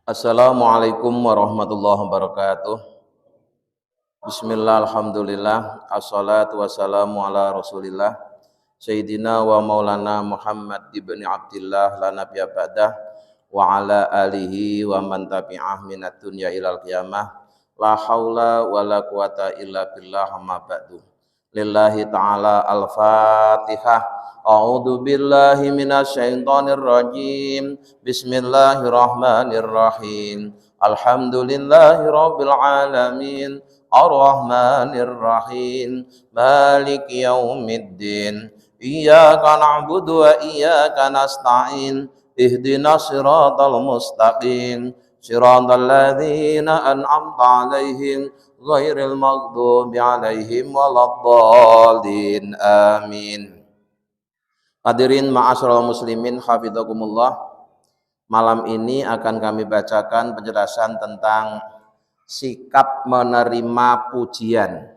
Assalamualaikum warahmatullahi wabarakatuh. Bismillah, alhamdulillah, assalatu wassalamu ala rasulillah Sayyidina wa maulana Muhammad ibn Abdillah la nabiyya ba'dah wa ala alihi wa man tabi'ah minad dunya ilal qiyamah la haula wa la quwata illa billah amma ba'du. Lillahi ta'ala al-fatihah. A'udzu billahi minasyaitonir rajim. Bismillahirrahmanirrahim. Alhamdulillahi rabbil alamin. Ar-Rahmanir Rahim. Maliki yaumiddin. Iyyaka na'budu wa iyyaka nasta'in. Ihdinas siratal mustaqim. Siratal ladzina an'amta 'alaihim ghairil maghdubi 'alaihim waladdallin. Amin. Hadirin ma'asyiral muslimin hafizakumullah. Malam ini akan kami bacakan penjelasan tentang sikap menerima pujian.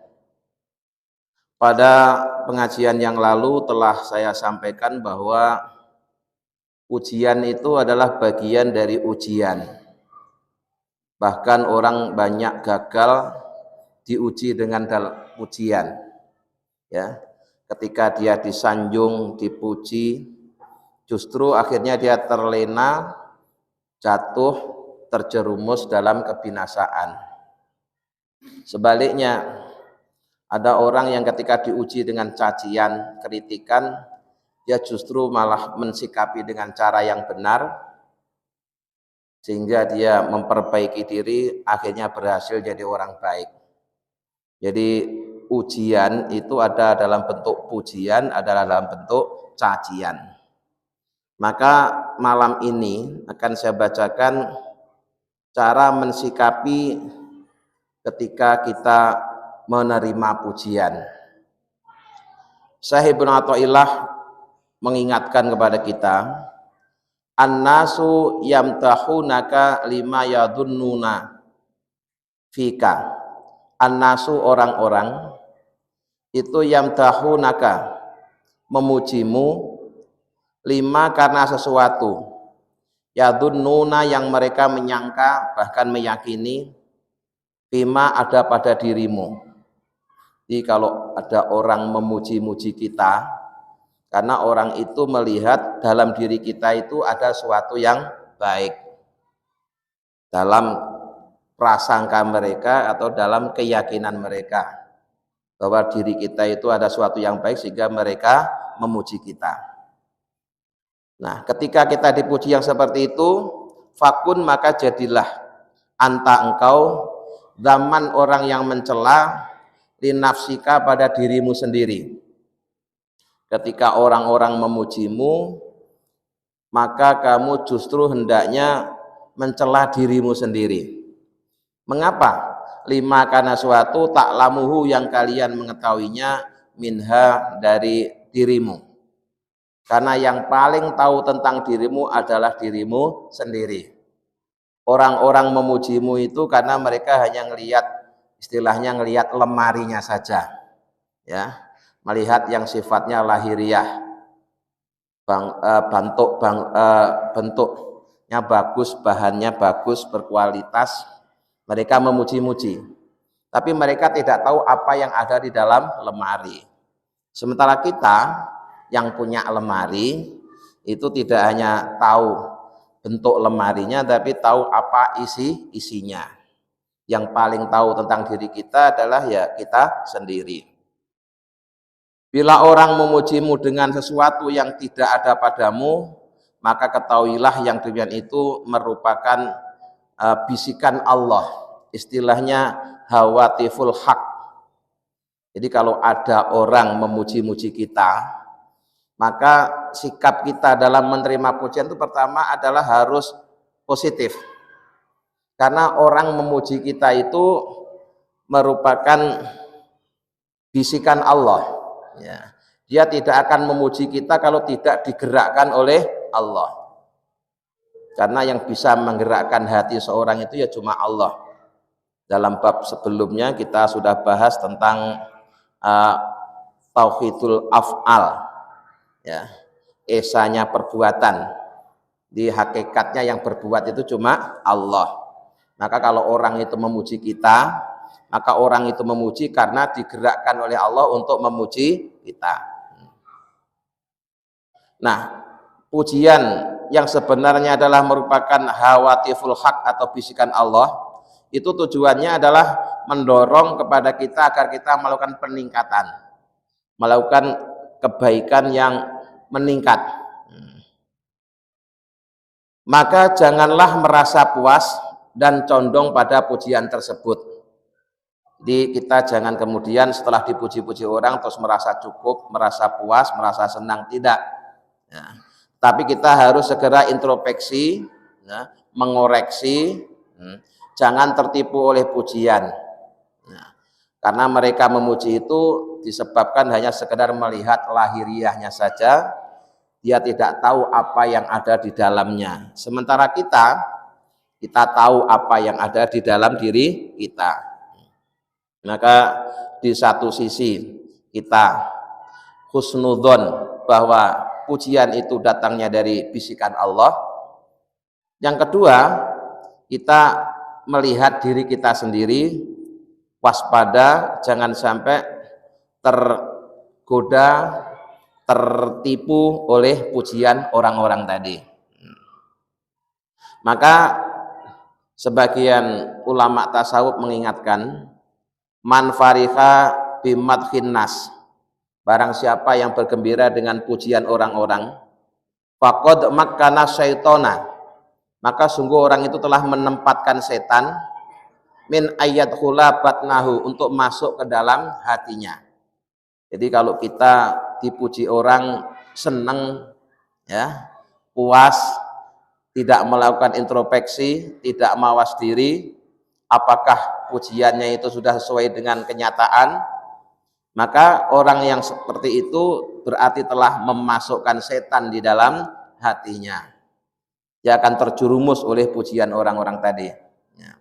Pada pengajian yang lalu telah saya sampaikan bahwa pujian itu adalah bagian dari ujian. Bahkan orang banyak gagal diuji dengan pujian. Ya. Ketika dia disanjung, dipuji, justru akhirnya dia terlena, jatuh, terjerumus dalam kebinasaan. Sebaliknya, ada orang yang ketika diuji dengan cacian, kritikan, dia justru malah mensikapi dengan cara yang benar, sehingga dia memperbaiki diri, akhirnya berhasil jadi orang baik. Jadi ujian itu ada dalam bentuk pujian, adalah dalam bentuk cacian. Maka malam ini akan saya bacakan cara mensikapi ketika kita menerima pujian. Syekh Ibnu Athaillah mengingatkan kepada kita, an-nasu yamtahunaka lima yadunnuna fika. An-nasu orang-orang itu yamtahunaka memujimu lima karena sesuatu yadunnuna yang mereka menyangka bahkan meyakini bima ada pada dirimu. Jadi kalau ada orang memuji-muji kita karena orang itu melihat dalam diri kita itu ada sesuatu yang baik dalam prasangka mereka atau dalam keyakinan mereka bahwa diri kita itu ada sesuatu yang baik sehingga mereka memuji kita. Nah, ketika kita dipuji yang seperti itu, fakun maka jadilah anta engkau zaman orang yang mencela linafsika pada dirimu sendiri. Ketika orang-orang memujimu, maka kamu justru hendaknya mencela dirimu sendiri. Mengapa? Lima karena suatu taklamuhu yang kalian mengetahuinya minha dari dirimu. Karena yang paling tahu tentang dirimu adalah dirimu sendiri. Orang-orang memujimu itu karena mereka hanya ngelihat, istilahnya ngelihat lemarinya saja, ya, melihat yang sifatnya lahiriah, bentuknya bagus, bahannya bagus, berkualitas. Mereka memuji-muji, tapi mereka tidak tahu apa yang ada di dalam lemari. Sementara kita yang punya lemari itu tidak hanya tahu bentuk lemarinya, tapi tahu apa isinya. Yang paling tahu tentang diri kita adalah ya kita sendiri. Bila orang memujimu dengan sesuatu yang tidak ada padamu, maka ketahuilah yang demikian itu merupakan bisikan Allah, istilahnya hawatiful haq. Jadi kalau ada orang memuji-muji kita, maka sikap kita dalam menerima pujian itu pertama adalah harus positif. Karena orang memuji kita itu merupakan bisikan Allah. Ya. Dia tidak akan memuji kita kalau tidak digerakkan oleh Allah. Karena yang bisa menggerakkan hati seorang itu ya cuma Allah. Dalam bab sebelumnya kita sudah bahas tentang tauhidul af'al, ya, esanya perbuatan. Di hakikatnya yang berbuat itu cuma Allah. Maka kalau orang itu memuji kita, maka orang itu memuji karena digerakkan oleh Allah untuk memuji kita. Nah, pujian yang sebenarnya adalah merupakan hawatiful haq atau bisikan Allah, itu tujuannya adalah mendorong kepada kita agar kita melakukan peningkatan, melakukan kebaikan yang meningkat. Maka janganlah merasa puas dan condong pada pujian tersebut. Jadi kita jangan kemudian setelah dipuji-puji orang terus merasa cukup, merasa puas, merasa senang, tidak. Ya. Tapi kita harus segera introspeksi, ya, mengoreksi, jangan tertipu oleh pujian. Ya. Karena mereka memuji itu disebabkan hanya sekedar melihat lahiriahnya saja, dia tidak tahu apa yang ada di dalamnya. Sementara kita tahu apa yang ada di dalam diri kita. Maka di satu sisi kita husnudzon bahwa pujian itu datangnya dari bisikan Allah. Yang kedua, kita melihat diri kita sendiri, waspada, jangan sampai tergoda, tertipu oleh pujian orang-orang tadi. Maka sebagian ulama tasawuf mengingatkan, man fariha bimadhin nas, barang siapa yang bergembira dengan pujian orang-orang, faqad makkana syaitona, maka sungguh orang itu telah menempatkan setan min ayat hula batnahu, untuk masuk ke dalam hatinya. Jadi kalau kita dipuji orang seneng, ya, puas, tidak melakukan introspeksi, tidak mawas diri, apakah pujiannya itu sudah sesuai dengan kenyataan, maka orang yang seperti itu berarti telah memasukkan setan di dalam hatinya. Dia akan terjerumus oleh pujian orang-orang tadi, ya,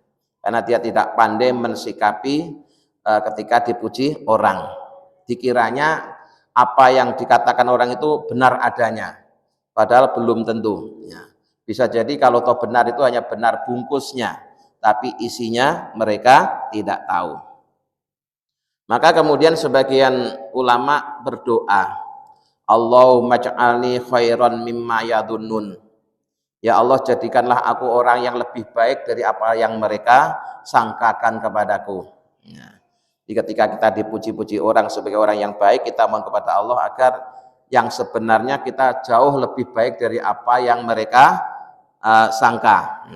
karena dia tidak pandai mensikapi ketika dipuji orang. Dikiranya apa yang dikatakan orang itu benar adanya, padahal belum tentu, ya. Bisa jadi kalau toh benar itu hanya benar bungkusnya, tapi isinya mereka tidak tahu. Maka kemudian sebagian ulama berdoa, Allahumma ja'alni khairan mimma yadunnun, ya Allah jadikanlah aku orang yang lebih baik dari apa yang mereka sangkakan kepadaku. Ya. Jadi ketika kita dipuji-puji orang sebagai orang yang baik, kita mohon kepada Allah agar yang sebenarnya kita jauh lebih baik dari apa yang mereka sangka.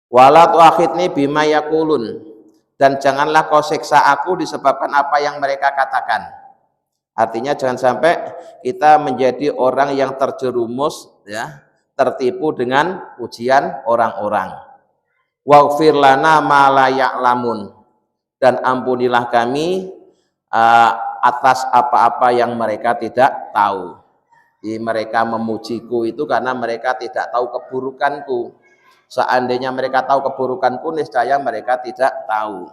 Wala tu'akhidni bima yaqulun, dan janganlah kau siksa aku disebabkan apa yang mereka katakan. Artinya jangan sampai kita menjadi orang yang terjerumus, ya, tertipu dengan pujian orang-orang. Waghfir lana ma la ya'lamun, dan ampunilah kami atas apa-apa yang mereka tidak tahu. Jadi mereka memujiku itu karena mereka tidak tahu keburukanku. Seandainya mereka tahu keburukanku, niscaya mereka tidak tahu.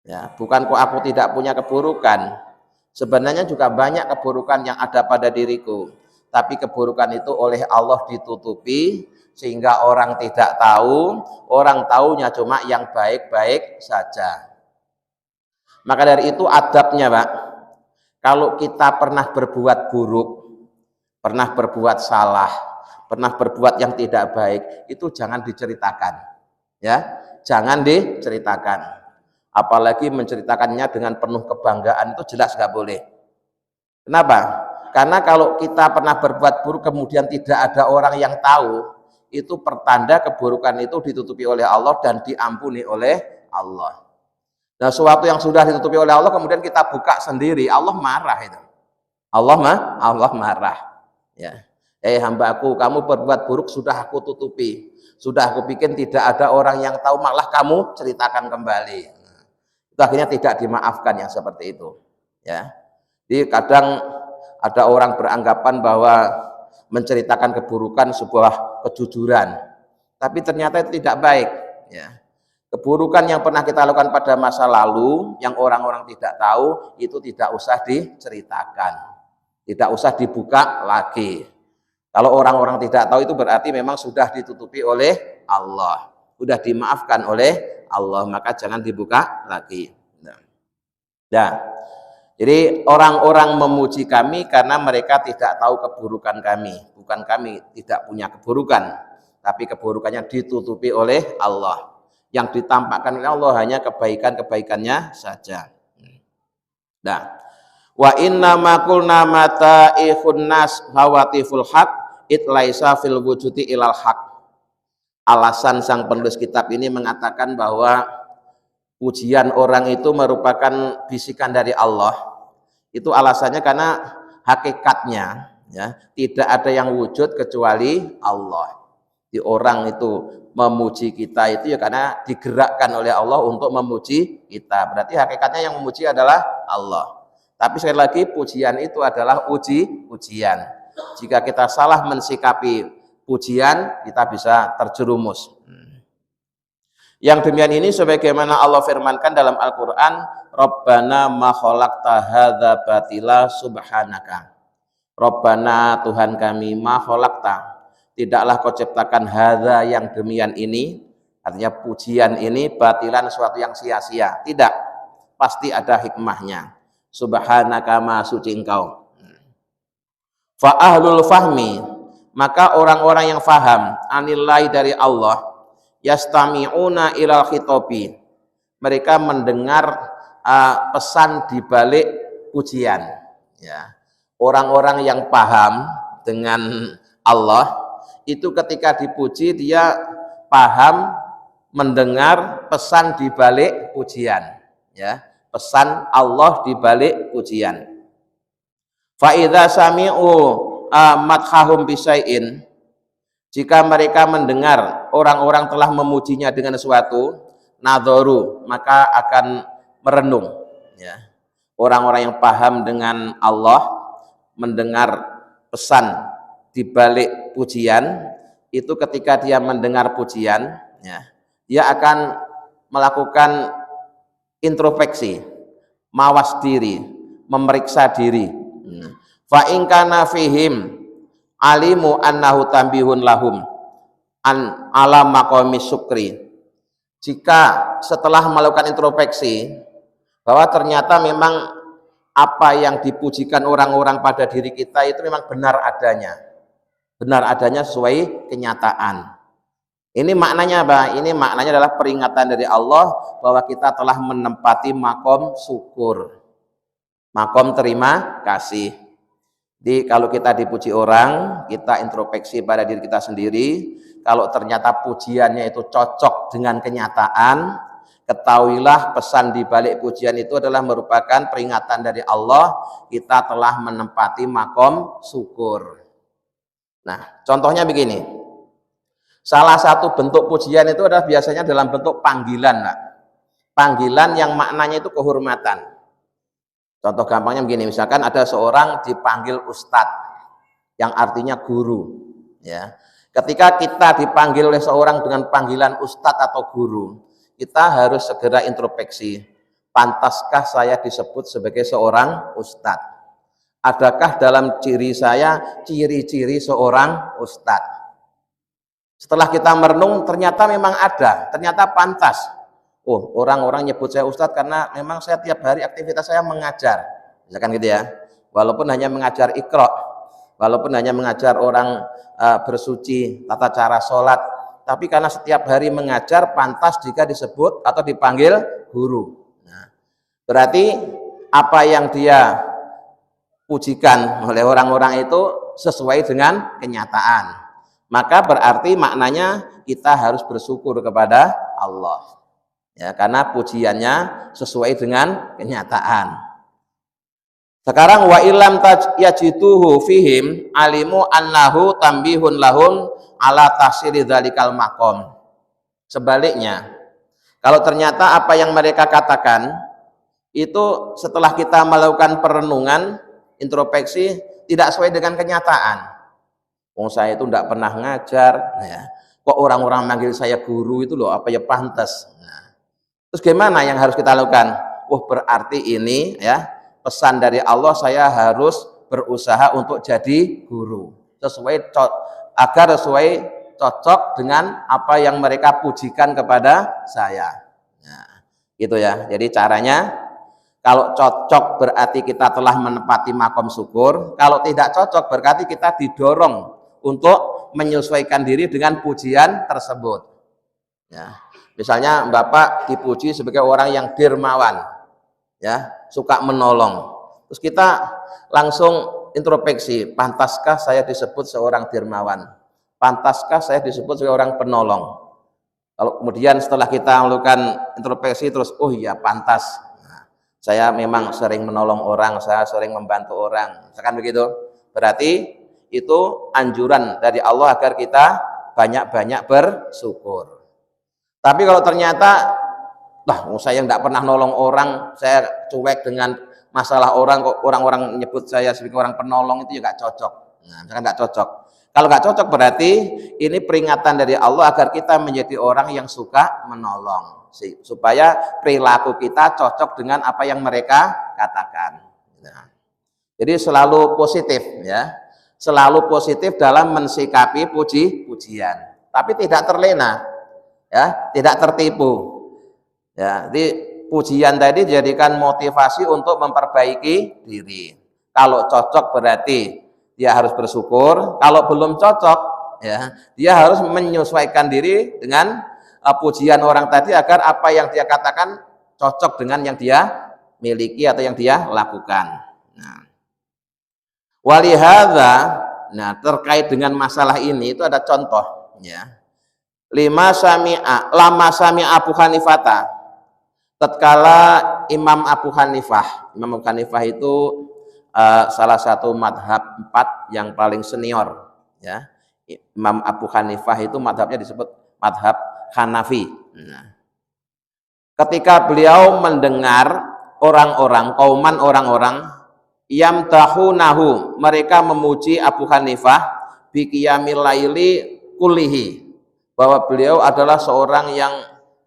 Ya, bukan kok aku tidak punya keburukan. Sebenarnya juga banyak keburukan yang ada pada diriku. Tapi keburukan itu oleh Allah ditutupi sehingga orang tidak tahu. Orang taunya cuma yang baik-baik saja. Maka dari itu adabnya, Pak, kalau kita pernah berbuat buruk, pernah berbuat salah, pernah berbuat yang tidak baik, itu jangan diceritakan, ya, jangan diceritakan. Apalagi menceritakannya dengan penuh kebanggaan, itu jelas nggak boleh. Kenapa? Karena kalau kita pernah berbuat buruk kemudian tidak ada orang yang tahu, itu pertanda keburukan itu ditutupi oleh Allah dan diampuni oleh Allah. Nah, sesuatu yang sudah ditutupi oleh Allah kemudian kita buka sendiri, Allah marah itu. Allah marah. Ya. Hambaku, kamu berbuat buruk sudah aku tutupi, sudah aku bikin tidak ada orang yang tahu, malah kamu ceritakan kembali. Itu akhirnya tidak dimaafkan yang seperti itu. Ya. Jadi kadang ada orang beranggapan bahwa menceritakan keburukan sebuah kejujuran, tapi ternyata itu tidak baik. Ya. Keburukan yang pernah kita lakukan pada masa lalu yang orang-orang tidak tahu, itu tidak usah diceritakan, tidak usah dibuka lagi. Kalau orang-orang tidak tahu itu berarti memang sudah ditutupi oleh Allah, sudah dimaafkan oleh Allah, maka jangan dibuka lagi. Nah, jadi orang-orang memuji kami karena mereka tidak tahu keburukan kami, bukan kami tidak punya keburukan, tapi keburukannya ditutupi oleh Allah. Yang ditampakkan oleh Allah hanya kebaikan-kebaikannya saja. Nah, wa inna ma qulna mata'ihun nas hawatiful haq it laisa fil wujudi ilal haq. Alasan sang penulis kitab ini mengatakan bahwa pujian orang itu merupakan bisikan dari Allah. Itu alasannya karena hakikatnya ya, tidak ada yang wujud kecuali Allah. Di orang itu memuji kita itu ya karena digerakkan oleh Allah untuk memuji kita. Berarti hakikatnya yang memuji adalah Allah. Tapi sekali lagi pujian itu adalah ujian. Jika kita salah mensikapi pujian, kita bisa terjerumus. Yang demikian ini sebagaimana Allah firmankan dalam Al-Qur'an, Rabbana ma khalaqta hadza batila subhanaka. Rabbana Tuhan kami ma khalaqta, tidaklah kau ciptakan hadza yang demikian ini, artinya pujian ini batilan sesuatu yang sia-sia. Tidak, pasti ada hikmahnya. Subhanaka ma suci engkau. Fa ahlul fahmi, maka orang-orang yang faham anillahi dari Allah, yastami'una ilal khitobi, mereka mendengar pesan di balik pujian ya. Orang-orang yang paham dengan Allah itu ketika dipuji dia paham mendengar pesan di balik pujian ya, pesan Allah di balik pujian. Fa idza sami'u madhahum bisai'in, jika mereka mendengar orang-orang telah memujinya dengan sesuatu, nadharu, maka akan merenung ya. Orang-orang yang paham dengan Allah mendengar pesan di balik pujian itu, ketika dia mendengar pujian ya, dia akan melakukan introspeksi, mawas diri, memeriksa diri. Fa in kana fihim alimu annahu tambihun lahum an ala maqami syukri, jika setelah melakukan introspeksi bahwa ternyata memang apa yang dipujikan orang-orang pada diri kita itu memang benar adanya sesuai kenyataan. Ini maknanya apa? Ini maknanya adalah peringatan dari Allah bahwa kita telah menempati makom syukur, makom terima kasih. Jadi kalau kita dipuji orang, kita introspeksi pada diri kita sendiri. Kalau ternyata pujiannya itu cocok dengan kenyataan, ketahuilah pesan di balik pujian itu adalah merupakan peringatan dari Allah, kita telah menempati makom syukur. Nah, contohnya begini. Salah satu bentuk pujian itu adalah biasanya dalam bentuk panggilan, Pak. Panggilan yang maknanya itu kehormatan. Contoh gampangnya begini, misalkan ada seorang dipanggil ustadz, yang artinya guru. Ya, ketika kita dipanggil oleh seorang dengan panggilan ustadz atau guru, kita harus segera introspeksi. Pantaskah saya disebut sebagai seorang ustadz? Adakah dalam ciri saya ciri-ciri seorang ustadz? Setelah kita merenung, ternyata memang ada, ternyata pantas. Oh, orang-orang nyebut saya ustadz karena memang saya tiap hari aktivitas saya mengajar, misalkan gitu ya. Walaupun hanya mengajar Iqra, walaupun hanya mengajar orang bersuci, tata cara sholat, tapi karena setiap hari mengajar, pantas jika disebut atau dipanggil guru. Nah, berarti apa yang dia pujikan oleh orang-orang itu sesuai dengan kenyataan. Maka berarti maknanya kita harus bersyukur kepada Allah. Ya, karena pujiannya sesuai dengan kenyataan. Sekarang wa illam yajituhu fihim alimu annahu tambihun lahum ala tahsili dzalikal maqam. Sebaliknya, kalau ternyata apa yang mereka katakan itu setelah kita melakukan perenungan, introspeksi, tidak sesuai dengan kenyataan. Wong saya itu tidak pernah ngajar, ya. Kok orang-orang manggil saya guru itu loh, apa ya pantas. Nah, terus gimana yang harus kita lakukan? Berarti ini ya pesan dari Allah, saya harus berusaha untuk jadi guru. agar sesuai cocok dengan apa yang mereka pujikan kepada saya. Nah, gitu ya. Jadi caranya, kalau cocok berarti kita telah menepati makom syukur. Kalau tidak cocok berarti kita didorong untuk menyesuaikan diri dengan pujian tersebut. Ya. Misalnya Bapak dipuji sebagai orang yang dermawan, ya, suka menolong. Terus kita langsung introspeksi, pantaskah saya disebut seorang dermawan? Pantaskah saya disebut sebagai orang penolong? Kalau kemudian setelah kita melakukan introspeksi terus, oh iya pantas. Nah, saya memang sering menolong orang, saya sering membantu orang. Misalkan begitu. Berarti itu anjuran dari Allah agar kita banyak-banyak bersyukur. Tapi kalau ternyata saya nggak pernah nolong orang, saya cuek dengan masalah orang, kok orang-orang menyebut saya sebagai orang penolong, itu juga nggak cocok. Nah, misalkan nggak cocok. Kalau nggak cocok berarti ini peringatan dari Allah agar kita menjadi orang yang suka menolong, supaya perilaku kita cocok dengan apa yang mereka katakan. Nah, jadi selalu positif, ya, selalu positif dalam mensikapi pujian, tapi tidak terlena, ya, tidak tertipu. Ya, jadi pujian tadi dijadikan motivasi untuk memperbaiki diri. Kalau cocok berarti dia harus bersyukur. Kalau belum cocok, ya, dia harus menyesuaikan diri dengan pujian orang tadi agar apa yang dia katakan cocok dengan yang dia miliki atau yang dia lakukan. Nah, walihadza, nah terkait dengan masalah ini itu ada contoh, ya. Lama sami'a Abu Hanifah. Tatkala Imam Abu Hanifah itu salah satu madhab 4 yang paling senior, ya. Imam Abu Hanifah itu madhabnya disebut madhab Hanafi. Nah, ketika beliau mendengar orang-orang yamtahunahu, mereka memuji Abu Hanifah biqiyamil laili kullihi, bahwa beliau adalah seorang yang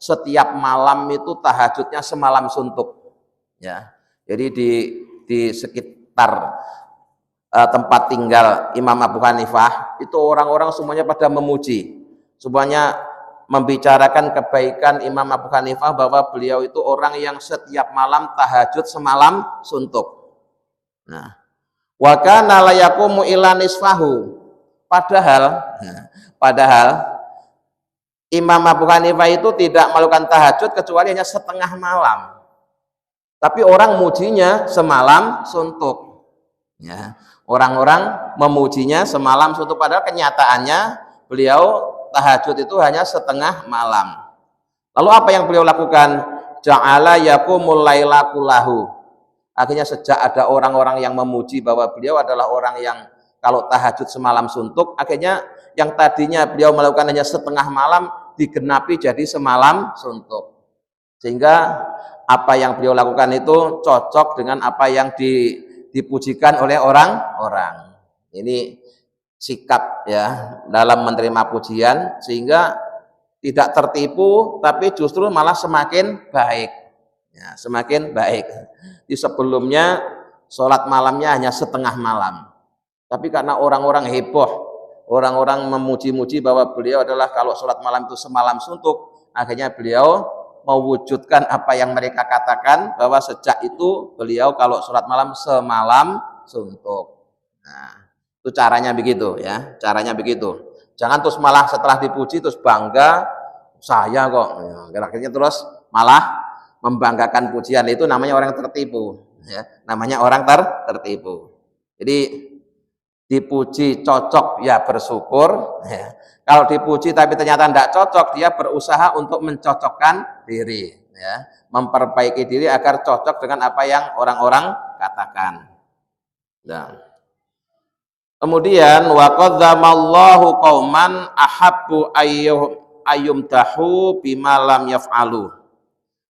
setiap malam itu tahajudnya semalam suntuk, ya. Jadi di sekitar tempat tinggal Imam Abu Hanifah itu orang-orang semuanya pada memuji, semuanya membicarakan kebaikan Imam Abu Hanifah, bahwa beliau itu orang yang setiap malam tahajud semalam suntuk. Nah, wa kana la yaqumu ila nisfahu, padahal Imam Abu Hanifah itu tidak melakukan tahajud kecuali hanya setengah malam. Tapi orang mujinya semalam suntuk. Ya, orang-orang memujinya semalam suntuk, padahal kenyataannya beliau tahajud itu hanya setengah malam. Lalu apa yang beliau lakukan? Ja'ala yaqumul laila kullahu. Akhirnya sejak ada orang-orang yang memuji bahwa beliau adalah orang yang kalau tahajud semalam suntuk, akhirnya yang tadinya beliau melakukan hanya setengah malam digenapi jadi semalam suntuk. Sehingga apa yang beliau lakukan itu cocok dengan apa yang dipujikan oleh orang-orang. Ini sikap, ya, dalam menerima pujian, sehingga tidak tertipu tapi justru malah semakin baik. Ya, semakin baik. Di sebelumnya sholat malamnya hanya setengah malam. Tapi karena orang-orang heboh, orang-orang memuji-muji bahwa beliau adalah kalau sholat malam itu semalam suntuk, akhirnya beliau mewujudkan apa yang mereka katakan, bahwa sejak itu beliau kalau sholat malam semalam suntuk. Nah, itu caranya begitu, ya, caranya begitu. Jangan terus malah setelah dipuji terus bangga, saya kok, ya, akhirnya terus malah membanggakan pujian. Itu namanya orang tertipu, ya, namanya orang tertipu. Jadi dipuji cocok, ya bersyukur, ya. Kalau dipuji tapi ternyata tidak cocok, dia berusaha untuk mencocokkan diri, ya, memperbaiki diri agar cocok dengan apa yang orang-orang katakan. Nah, kemudian wa qadzamallahu qauman ahabbu ayyumtahu bima lam yaf'alu.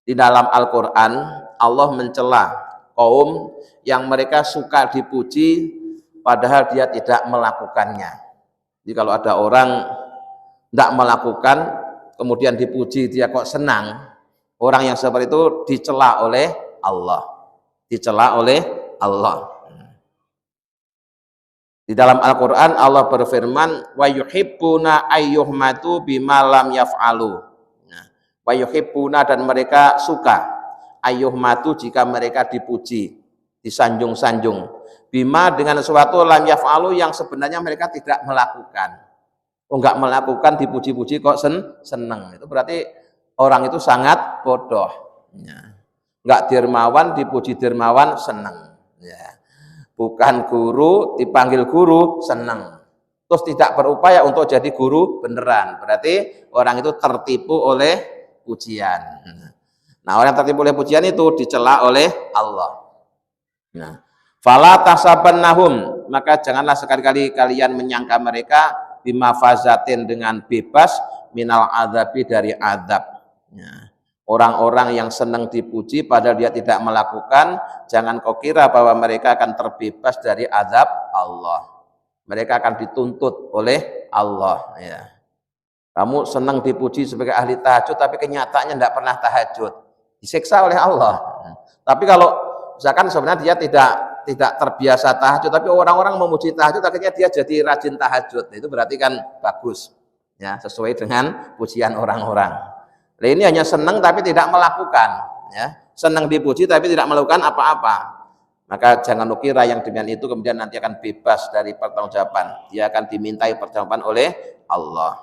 Di dalam Al-Qur'an Allah mencela kaum yang mereka suka dipuji padahal dia tidak melakukannya. Jadi kalau ada orang tidak melakukan kemudian dipuji, dia kok senang, orang yang seperti itu dicela oleh Allah, dicela oleh Allah. Di dalam Al-Qur'an Allah berfirman wa yuhibbuna ayyuhmatu bima lam yaf'alu. Nah, wa yuhibbuna dan mereka suka ayyuhmatu jika mereka dipuji, disanjung-sanjung. Bima dengan sesuatu lam yaf'alu yang sebenarnya mereka tidak melakukan. Oh, enggak melakukan dipuji-puji kok seneng. Itu berarti orang itu sangat bodoh. Ya. Enggak dermawan dipuji dermawan seneng. Ya. Bukan guru dipanggil guru seneng. Terus tidak berupaya untuk jadi guru beneran. Berarti orang itu tertipu oleh pujian. Nah, orang yang tertipu oleh pujian itu dicela oleh Allah. Nah, fala tahsabannahum, maka janganlah sekali-kali kalian menyangka mereka bimafazatin dengan bebas minal adzabi dari azab. Ya. Orang-orang yang senang dipuji padahal dia tidak melakukan, jangan kau kira bahwa mereka akan terbebas dari azab Allah. Mereka akan dituntut oleh Allah. Ya. Kamu senang dipuji sebagai ahli tahajud, tapi kenyataannya tidak pernah tahajud, disiksa oleh Allah. Tapi kalau misalkan sebenarnya dia tidak terbiasa tahajud, tapi orang-orang memuji tahajud, akhirnya dia jadi rajin tahajud, itu berarti kan bagus, ya, sesuai dengan pujian orang-orang. Nah, ini hanya senang tapi tidak melakukan, ya, senang dipuji tapi tidak melakukan apa-apa. Maka jangan kira yang dengan itu kemudian nanti akan bebas dari pertanggungjawaban. Dia akan dimintai pertanggungjawaban oleh Allah.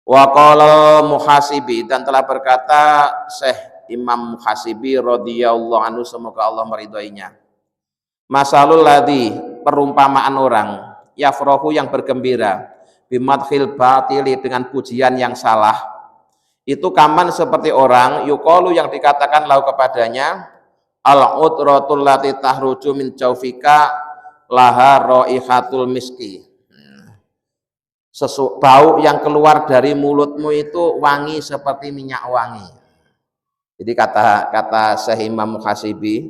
Wa qala Muhasibi, dan telah berkata Syekh Imam Muhasibi radhiyallahu anhu, semoga Allah meridhoinya. Masalul ladzi, perumpamaan orang yafrahu yang bergembira bimadhil batili, dengan pujian yang salah. Itu kaman seperti orang yuqalu yang dikatakan lahu kepadanya al-utratul lati tahruju min jaufika laha raihatul miski. Bau yang keluar dari mulutmu itu wangi seperti minyak wangi. Jadi kata Syekh Imam Muhasibi,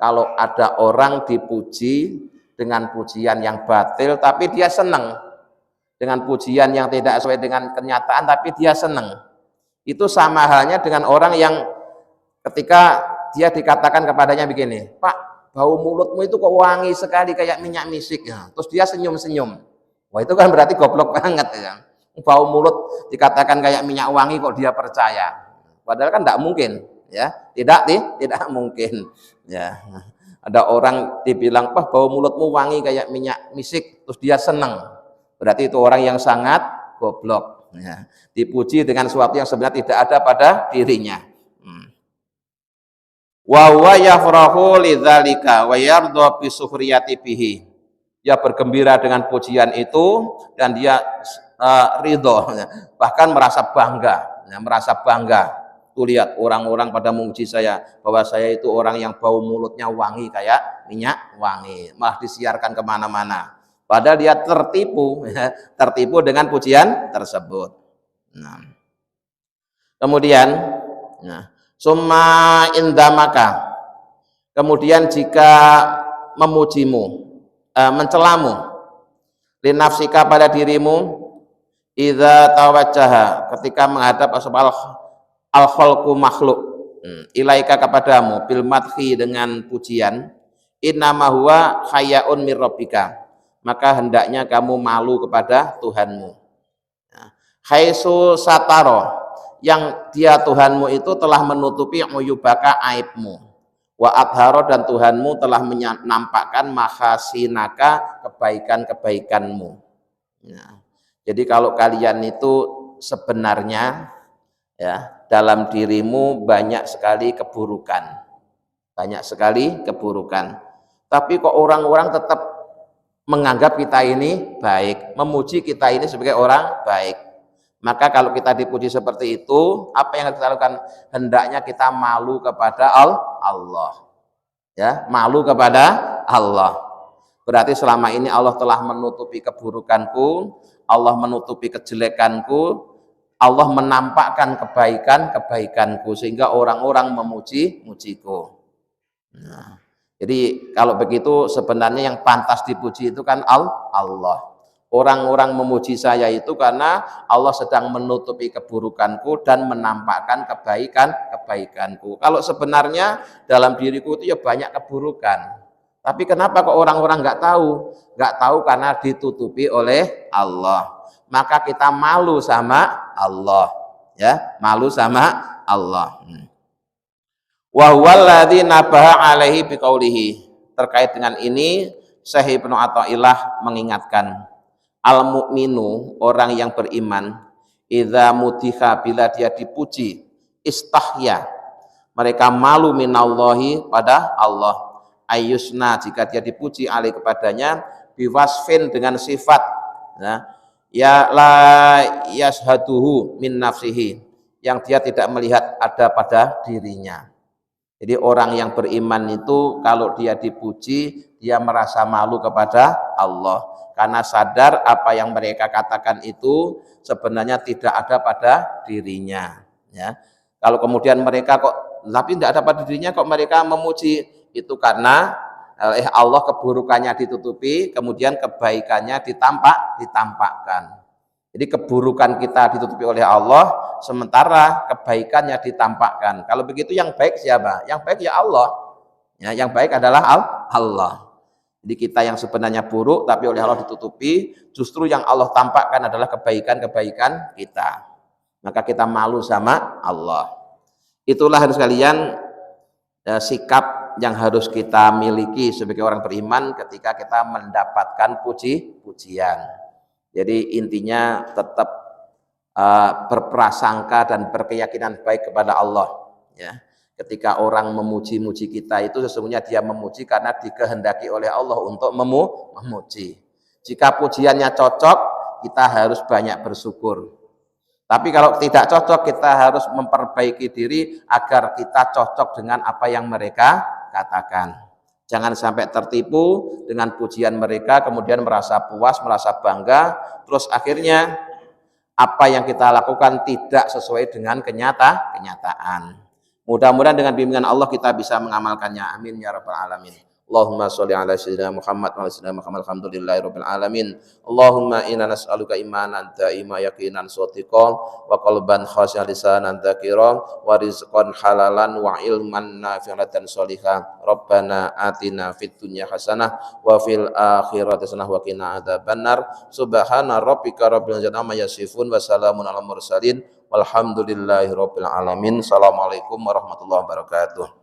kalau ada orang dipuji dengan pujian yang batil tapi dia senang, dengan pujian yang tidak sesuai dengan kenyataan tapi dia senang, itu sama halnya dengan orang yang ketika dia dikatakan kepadanya begini, Pak, bau mulutmu itu kok wangi sekali kayak minyak misik, ya. Terus dia senyum-senyum. Wah, itu kan berarti goblok banget, ya. Bau mulut dikatakan kayak minyak wangi kok dia percaya. Padahal kan tidak mungkin, ya. Tidak mungkin, ya. Ada orang dibilang, "Pak, bau mulutmu wangi kayak minyak misik," terus dia senang. Berarti itu orang yang sangat goblok, ya. Dipuji dengan sesuatu yang sebenarnya tidak ada pada dirinya. Wa huwa yafrahu lidzalika wa yardha bi sukhriyati bihi. Dia bergembira dengan pujian itu dan dia ridho, bahkan merasa bangga, merasa bangga. Tuh lihat orang-orang pada memuji saya bahwa saya itu orang yang bau mulutnya wangi kayak minyak wangi, malah disiarkan kemana-mana. Padahal dia tertipu dengan pujian tersebut. Nah. Kemudian, summa indamaka, kemudian jika memujimu, mencelamu, linafsika pada dirimu, idza tawajjaha, ketika menghadap asbal al-khalqu makhluk, ilaika kepadamu, bil madhi dengan pujian, innama huwa hayaun mir rabbika, maka hendaknya kamu malu kepada Tuhanmu. Haitsu sataro, yang dia Tuhanmu itu telah menutupi uyubaka aibmu, wa adharo, dan Tuhanmu telah menampakkan mahasinaka, kebaikan-kebaikanmu. Nah, jadi kalau kalian itu sebenarnya, ya, dalam dirimu banyak sekali keburukan, tapi kok orang-orang tetap menganggap kita ini baik, memuji kita ini sebagai orang baik. Maka kalau kita dipuji seperti itu, apa yang kita lakukan? Hendaknya kita malu kepada Allah. Ya, malu kepada Allah. Berarti selama ini Allah telah menutupi keburukanku, Allah menutupi kejelekanku, Allah menampakkan kebaikan-kebaikanku sehingga orang-orang memuji-mujiku. Nah, jadi kalau begitu sebenarnya yang pantas dipuji itu kan Allah. Orang-orang memuji saya itu karena Allah sedang menutupi keburukanku dan menampakkan kebaikan-kebaikanku. Kalau sebenarnya dalam diriku itu ya banyak keburukan, Tapi kenapa kok orang-orang nggak tahu? Nggak tahu karena ditutupi oleh Allah. Maka kita malu sama Allah, ya, malu sama Allah. Wa huwallazi nabaha alaihi biqaulihi. Terkait dengan ini, Syekh Ibnu Athaillah mengingatkan, al-mu'minu, orang yang beriman, idza mutiha, bila dia dipuji, istahya, mereka malu minallahi, pada Allah, ayyusna, jika dia dipuji alaihi, kepadanya, biwasfin, dengan sifat, ya la yashaduhu min nafsihi, yang dia tidak melihat ada pada dirinya. Jadi orang yang beriman itu kalau dia dipuji, dia merasa malu kepada Allah karena sadar apa yang mereka katakan itu sebenarnya tidak ada pada dirinya, ya. Kalau kemudian mereka kok tapi tidak ada pada dirinya, kok mereka memuji, itu karena Allah keburukannya ditutupi, kemudian kebaikannya ditampakkan. Jadi keburukan kita ditutupi oleh Allah, sementara kebaikannya ditampakkan. Kalau begitu yang baik siapa? Yang baik ya Allah. Ya, yang baik adalah Allah. Jadi kita yang sebenarnya buruk tapi oleh Allah ditutupi, justru yang Allah tampakkan adalah kebaikan-kebaikan kita. Maka kita malu sama Allah. Itulah harus kalian sikap yang harus kita miliki sebagai orang beriman ketika kita mendapatkan pujian. Jadi intinya tetap berprasangka dan berkeyakinan baik kepada Allah, ya. Ketika orang memuji-muji kita itu sesungguhnya dia memuji karena dikehendaki oleh Allah untuk memuji. Jika pujiannya cocok, kita harus banyak bersyukur. Tapi kalau tidak cocok, kita harus memperbaiki diri agar kita cocok dengan apa yang mereka katakan. Jangan sampai tertipu dengan pujian mereka, kemudian merasa puas, merasa bangga, terus akhirnya apa yang kita lakukan tidak sesuai dengan kenyataan. Mudah-mudahan dengan bimbingan Allah kita bisa mengamalkannya. Amin ya rabbal alamin. Allahumma sholli ala sayyidina Muhammad wa ala sayyidina Muhammad, alhamdulillahirabbil alamin. Allahumma inna nas'aluka imanan da'ima yaqinan shadiqan wa qalban khashi'an lisanan dzakiran wa rizqan halalan wa ilman nafi'an dan sholihan. Rabbana atina fid dunya hasanah wa fil akhirati hasanah wa qina adzabannar. Subhana rabbika rabbil izzati amma yasifun wa salamun alal mursalin walhamdulillahirabbil alamin. Assalamualaikum warahmatullahi wabarakatuh.